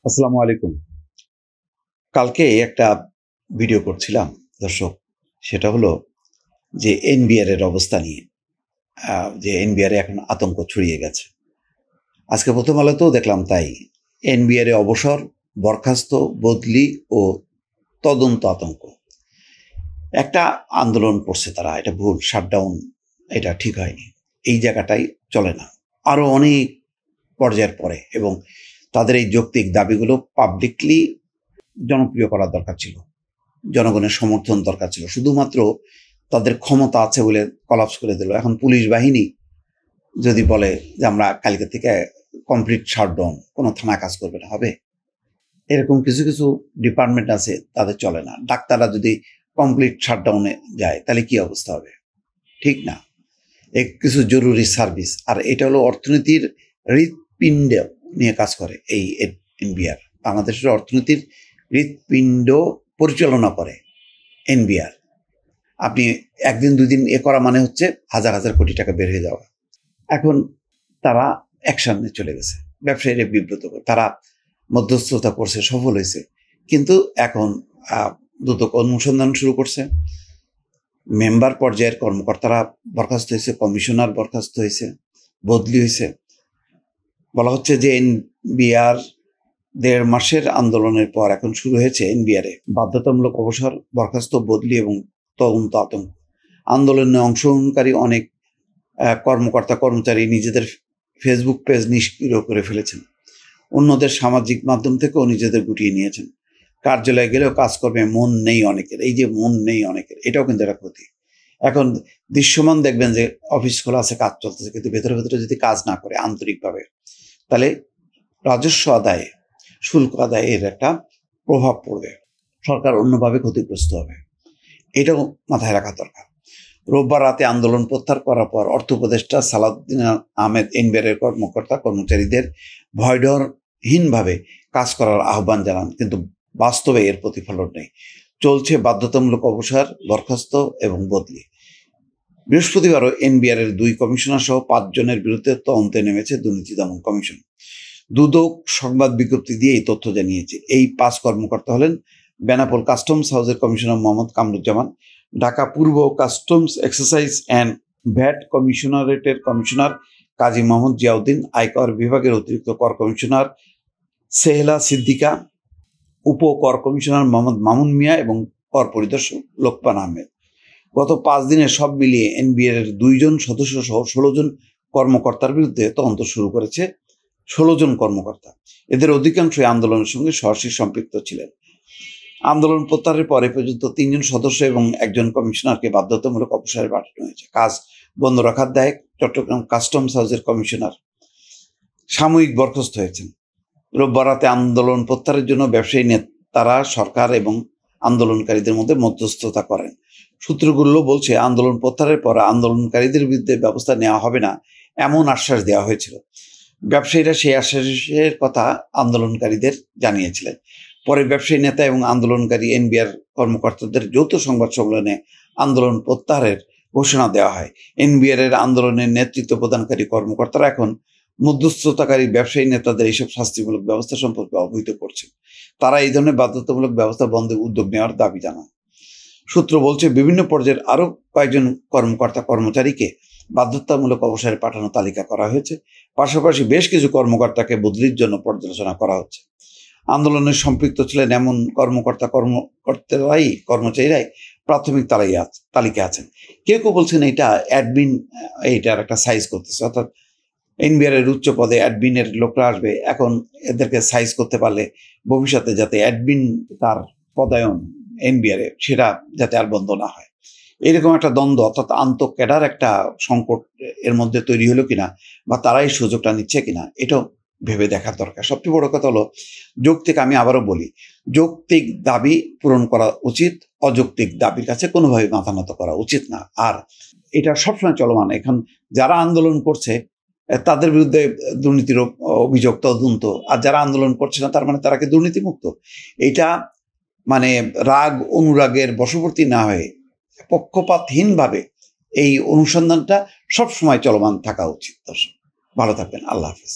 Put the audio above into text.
আসসালামু আলাইকুম। কালকে একটা ভিডিও করছিলাম দর্শক। সেটা হলো যে এনবিআর এর অবস্থা নিয়ে। যে এনবিআর এ এখন আতঙ্ক ছড়িয়ে গেছে। আজকে প্রথম আলোতেও দেখলাম তাই। এনবিআর এ অবসর, বরখাস্ত, বদলি ও তদন্ত আতঙ্ক। একটা আন্দোলন করছে তারা, এটা ভুল, শাটডাউন এটা ঠিক হয়নি। এই জায়গাটাই চলে না। আরো অনেক পর্যায়ের পরে এবং তাদের এই যৌক্তিক দাবিগুলো পাবলিকলি জনপ্রিয় করার দরকার ছিল। জনগণের সমর্থন দরকার ছিল। শুধুমাত্র তাদের ক্ষমতা আছে বলে কলাপস করে দিল। এখন পুলিশ বাহিনী যদি বলে যে আমরা কালকে থেকে কমপ্লিট শাটডাউন, কোনো থানা কাজ করবে না, হবে? এরকম কিছু কিছু ডিপার্টমেন্ট আছে, তাদের চলে না। ডাক্তাররা যদি কমপ্লিট শাটডাউনে যায় তাহলে কি অবস্থা হবে? ঠিক না। কিছু জরুরি সার্ভিস, আর এটা হলো অর্থনীতির হৃৎপিণ্ড নিয়ে কাজ করে এই এনবিআর। বাংলাদেশের অর্থনীতির হৃৎপিণ্ড পরিচালনা করে এনবিআর। আপনি একদিন দুদিন এ করা মানে হচ্ছে হাজার হাজার কোটি টাকা বের হয়ে যাওয়া। এখন তারা অ্যাকশনে চলে গেছে, ব্যবসায়ীরা বিব্রত করে, তারা মধ্যস্থতা করছে, সফল হয়েছে, কিন্তু এখন দ্রুত অনুসন্ধান শুরু করছে। মেম্বার পর্যায়ের কর্মকর্তারা বরখাস্ত হয়েছে, কমিশনার বরখাস্ত হয়েছে, বদলি হয়েছে। বলা হচ্ছে যে এনবিআর 1.5 মাসের আন্দোলনের পর এখন শুরু হয়েছে এনবিআর এ বাধ্যতামূলক অবসর, বরখাস্ত, বদলি এবং তদন্ত আতঙ্ক। আন্দোলনে অংশগ্রহণকারী অনেক কর্মকর্তা কর্মচারী নিজেদের ফেসবুক পেজ নিষ্ক্রিয় করে ফেলেছেন। অন্যদের সামাজিক মাধ্যম থেকেও নিজেদের গুটিয়ে নিয়েছেন। কার্যালয়ে গেলেও কাজকর্মে মন নেই অনেকের। এই যে মন নেই অনেকের, এটাও কিন্তু একটা ক্ষতি। এখন দৃশ্যমান দেখবেন যে অফিস খোলা আছে, কাজ চলতেছে, কিন্তু ভেতরে ভেতরে যদি কাজ না করে আন্তরিকভাবে, তাহলে রাজস্ব আদায়ে, শুল্ক আদায়ে এর একটা প্রভাব পড়বে। সরকার অন্যভাবে ক্ষতিগ্রস্ত হবে। এটাও মাথায় রাখা দরকার। রোববার রাতে আন্দোলন প্রত্যাহার করার পর অর্থ উপদেষ্টা সালাউদ্দিন আহমেদ এনবিআরের কর্মকর্তা কর্মচারীদের ভয়ডরহীনভাবে কাজ করার আহ্বান জানান, কিন্তু বাস্তবে এর প্রতিফলন নেই। চলছে বাধ্যতামূলক অবসর, বরখাস্ত এবং বদলি। বৃহস্পতিবারও এনবিআর এর 2 কমিশনার সহ 5 জনের বিরুদ্ধে তদন্তে নেমেছে দুর্নীতি দমন কমিশন। দুদক সংবাদ বিজ্ঞপ্তি দিয়ে এই তথ্য জানিয়েছে। এই 5 কর্মকর্তা হলেন বেনাপোল কাস্টমস হাউসের কমিশনার মোহাম্মদ কামরুজ্জামান, ঢাকা পূর্ব কাস্টমস এক্সাইজ অ্যান্ড ভ্যাট কমিশনারেটের কমিশনার কাজী মোহাম্মদ জিয়াউদ্দিন, আয়কর বিভাগের অতিরিক্ত কর কমিশনার সেহেলা সিদ্দিকা, উপ কর কমিশনার মোহাম্মদ মামুন মিয়া এবং কর পরিদর্শক লোকমান আহমেদ। গত 5 দিনে সব মিলিয়ে এনবিআর এর 2 জন সদস্য সহ 16 জন কর্মকর্তার বিরুদ্ধে তদন্ত শুরু করেছে। 16 জন কর্মকর্তা, এদের অধিকাংশই আন্দোলনের সঙ্গে সরাসরি সম্পৃক্ত ছিলেন। আন্দোলন প্রত্যাহারের পরে পর্যন্ত 3 জন সদস্য এবং 1 জন কমিশনারকে বাধ্যতামূলক অবসরে পাঠানো হয়েছে। কাজ বন্ধ রাখার দায়ে চট্টগ্রাম কাস্টমস হাউসের কমিশনার সাময়িক বরখাস্ত হয়েছেন। রোববার রাতে আন্দোলন প্রত্যাহারের জন্য ব্যবসায়ী নেতারা সরকার এবং আন্দোলনকারীদের মধ্যে মধ্যস্থতা করেন। সূত্রগুলো বলছে, আন্দোলন প্রত্যাহারের পর আন্দোলনকারীদের বিরুদ্ধে ব্যবস্থা নেওয়া হবে না এমন আশ্বাস দেওয়া হয়েছিল। ব্যবসায়ীরা সেই আশ্বাসের কথা আন্দোলনকারীদের জানিয়েছিলেন। পরে ব্যবসায়ী নেতা এবং আন্দোলনকারী এনবিআর কর্মকর্তাদের যৌথ সংবাদ সম্মেলনে আন্দোলন প্রত্যাহারের ঘোষণা দেওয়া হয়। এনবিআর এর আন্দোলনের নেতৃত্ব প্রদানকারী কর্মকর্তারা এখন মধ্যস্থতাকারী ব্যবসায়ী নেতাদের এইসব শাস্তিমূলক ব্যবস্থা সম্পর্কে অবহিত করছেন। তারা এই ধরনের বাধ্যতামূলক ব্যবস্থা বন্ধের উদ্যোগ নেওয়ার দাবি জানান। সূত্র বলছে, বিভিন্ন পর্যায়ের আরো কয়েকজন কর্মকর্তা কর্মচারীকে বাধ্যতামূলক অবসরে পাঠানোর তালিকা করা হয়েছে। পাশাপাশি বেশ কিছু কর্মকর্তাকে বদলির জন্য পর্যালোচনা করা হচ্ছে। আন্দোলনে সম্পৃক্ত ছিলেন এমন কর্মচারীরাই প্রাথমিক তালিকা আছেন। কেউ কেউ বলছেন এটা অ্যাডমিন, এইটার একটা সাইজ করতেছে, অর্থাৎ এনবিআর এর উচ্চ পদে অ্যাডমিনের লোকরা আসবে। এখন এদেরকে সাইজ করতে পারলে ভবিষ্যতে যাতে অ্যাডমিন তার পদায়ন এনবিআর এ সেটা যাতে আর বন্ধ না হয়, এরকম একটা দ্বন্দ্ব, অর্থাৎ ক্যাডার একটা সংকট এর মধ্যে তৈরি হলো কিনা, বা তারাই সুযোগটা নিচ্ছে কিনা, এটাও ভেবে দেখার দরকার। সবচেয়ে বড় কথা হলো যৌক্তিক, আমি আবারও বলি, যৌক্তিক দাবি পূরণ করা উচিত, অযৌক্তিক দাবির কাছে কোনোভাবে মাথা নত করা উচিত না। আর এটা সবসময় চলমান। এখন যারা আন্দোলন করছে তাদের বিরুদ্ধে দুর্নীতির অভিযোগ তদন্ত, আর যারা আন্দোলন করছে না তার মানে তারা কি দুর্নীতিমুক্ত? এটা মানে রাগ অনুরাগের বশবর্তী না হয়ে পক্ষপাতহীনভাবে এই অনুসন্ধানটা সবসময় চলমান থাকা উচিত। দর্শক ভালো থাকবেন, আল্লাহ হাফেজ।